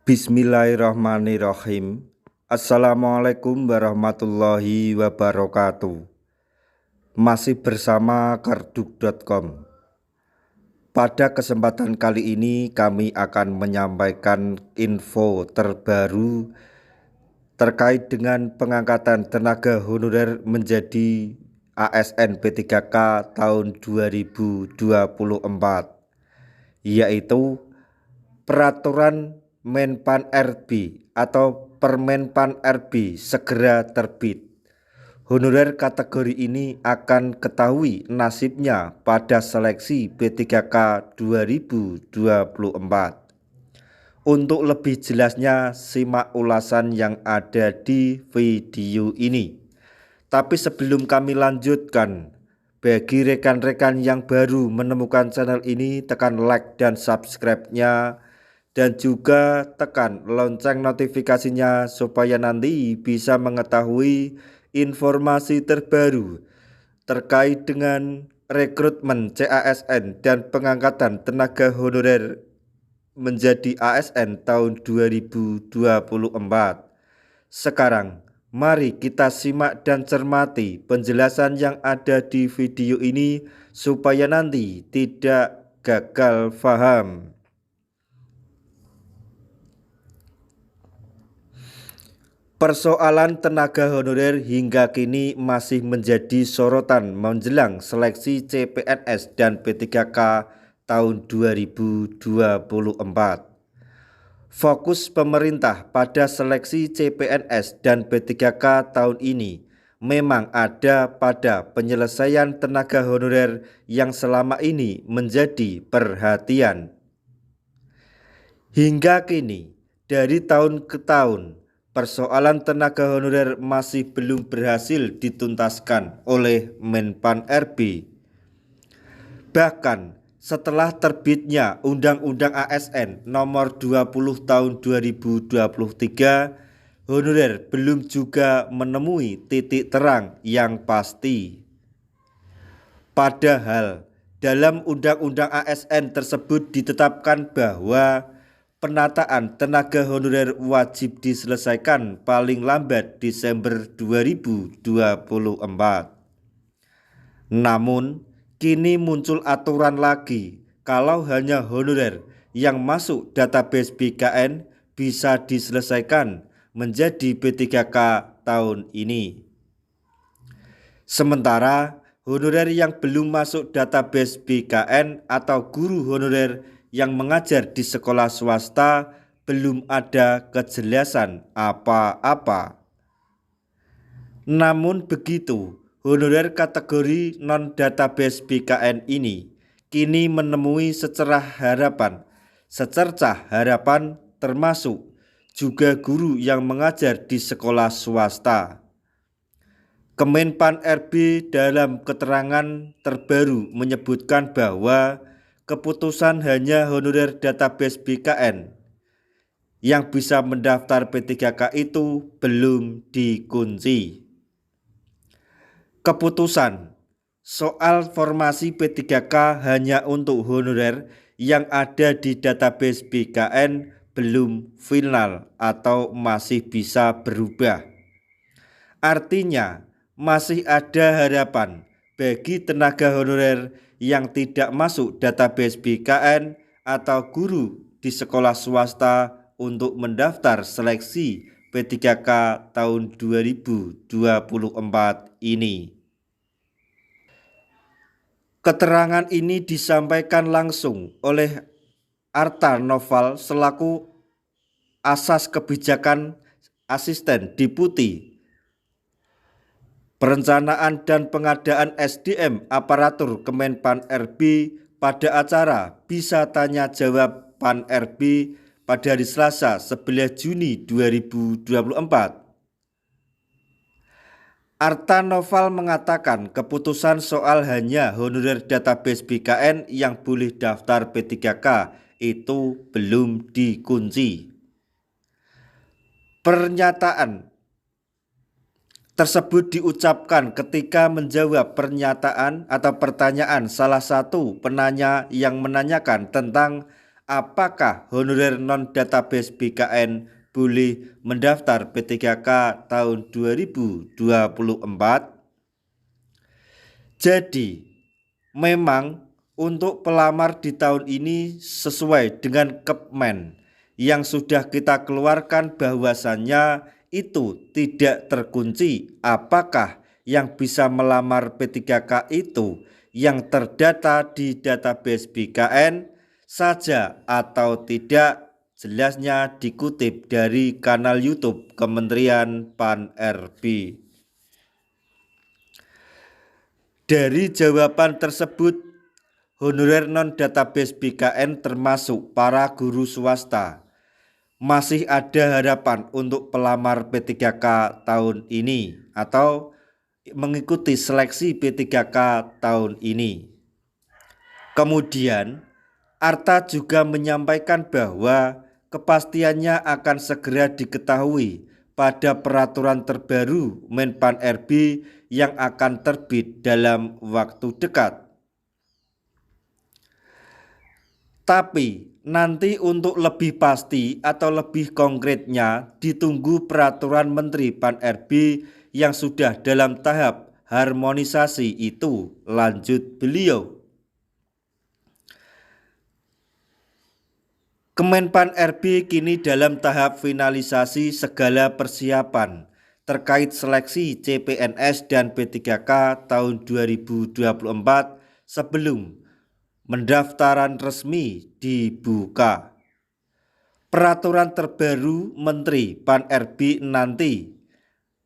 Bismillahirrahmanirrahim. Assalamualaikum warahmatullahi wabarakatuh. Masih bersama karduk.com. Pada kesempatan kali ini kami akan menyampaikan info terbaru terkait dengan pengangkatan tenaga honorer menjadi ASN P3K tahun 2024, yaitu Peraturan Menpan RB atau Permenpan RB segera terbit. Honorer kategori ini akan ketahui nasibnya pada seleksi P3K 2024. Untuk lebih jelasnya simak ulasan yang ada di video ini. Tapi sebelum kami lanjutkan, bagi rekan-rekan yang baru menemukan channel ini, tekan like dan subscribe-nya, dan juga tekan lonceng notifikasinya supaya nanti bisa mengetahui informasi terbaru terkait dengan rekrutmen CASN dan pengangkatan tenaga honorer menjadi ASN tahun 2024. Sekarang mari kita simak dan cermati penjelasan yang ada di video ini supaya nanti tidak gagal paham. Persoalan tenaga honorer hingga kini masih menjadi sorotan menjelang seleksi CPNS dan P3K tahun 2024. Fokus pemerintah pada seleksi CPNS dan P3K tahun ini memang ada pada penyelesaian tenaga honorer yang selama ini menjadi perhatian. Hingga kini, dari tahun ke tahun, persoalan tenaga honorer masih belum berhasil dituntaskan oleh Menpan RB. Bahkan setelah terbitnya Undang-Undang ASN Nomor 20 Tahun 2023, honorer belum juga menemui titik terang yang pasti. Padahal dalam Undang-Undang ASN tersebut ditetapkan bahwa penataan tenaga honorer wajib diselesaikan paling lambat Desember 2024. Namun, kini muncul aturan lagi kalau hanya honorer yang masuk database BKN bisa diselesaikan menjadi P3K tahun ini. Sementara honorer yang belum masuk database BKN atau guru honorer yang mengajar di sekolah swasta belum ada kejelasan apa-apa. Namun begitu, honorer kategori non-database BKN ini kini menemui secercah harapan termasuk juga guru yang mengajar di sekolah swasta. Kemenpan RB dalam keterangan terbaru menyebutkan bahwa keputusan hanya honorer database BKN yang bisa mendaftar P3K itu belum dikunci. Keputusan soal formasi P3K hanya untuk honorer yang ada di database BKN belum final atau masih bisa berubah. Artinya masih ada harapan bagi tenaga honorer yang tidak masuk database BKN atau guru di sekolah swasta untuk mendaftar seleksi P3K tahun 2024 ini. Keterangan ini disampaikan langsung oleh Arta Noval selaku Asas Kebijakan Asisten Deputi Perencanaan dan Pengadaan SDM Aparatur Kemenpan RB pada acara Bisa Tanya Jawab Pan RB pada hari Selasa 11 Juni 2024. Arta Noval mengatakan keputusan soal hanya honorer database BKN yang boleh daftar P3K itu belum dikunci. Pernyataan tersebut diucapkan ketika menjawab pernyataan atau pertanyaan salah satu penanya yang menanyakan tentang apakah honorer non-database BKN boleh mendaftar P3K tahun 2024? Jadi, memang untuk pelamar di tahun ini sesuai dengan Kepmen yang sudah kita keluarkan, bahwasannya itu tidak terkunci apakah yang bisa melamar P3K itu yang terdata di database BKN saja atau tidak. Jelasnya dikutip dari kanal YouTube Kementerian Pan-RB. Dari jawaban tersebut, honorer non-database BKN termasuk para guru swasta masih ada harapan untuk pelamar P3K tahun ini atau mengikuti seleksi P3K tahun ini. Kemudian, Arta juga menyampaikan bahwa kepastiannya akan segera diketahui pada peraturan terbaru Menpan-RB yang akan terbit dalam waktu dekat. Tapi nanti untuk lebih pasti atau lebih konkretnya ditunggu peraturan Menteri Pan-RB yang sudah dalam tahap harmonisasi itu, lanjut beliau. Kemenpan-RB kini dalam tahap finalisasi segala persiapan terkait seleksi CPNS dan P3K tahun 2024 sebelum pendaftaran resmi dibuka. Peraturan terbaru Menteri Pan-RB nanti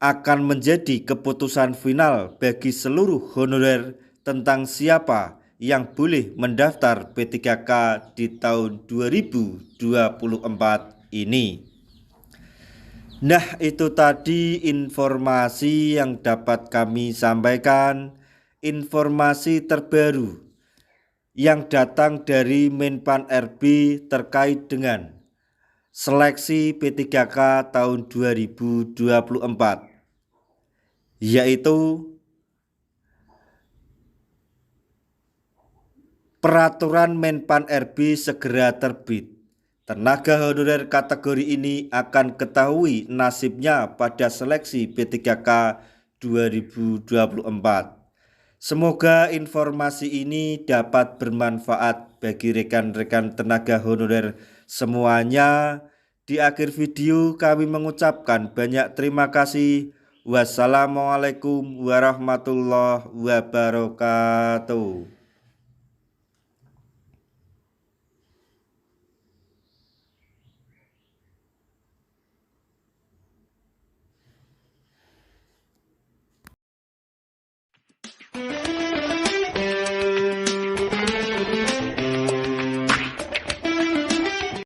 akan menjadi keputusan final bagi seluruh honorer tentang siapa yang boleh mendaftar P3K di tahun 2024 ini. Nah, itu tadi informasi yang dapat kami sampaikan, informasi terbaru yang datang dari Menpan-RB terkait dengan seleksi P3K tahun 2024, yaitu peraturan Menpan-RB segera terbit. Tenaga honorer kategori ini akan ketahui nasibnya pada seleksi P3K 2024. Semoga informasi ini dapat bermanfaat bagi rekan-rekan tenaga honorer semuanya. Di akhir video kami mengucapkan banyak terima kasih. Wassalamualaikum warahmatullahi wabarakatuh.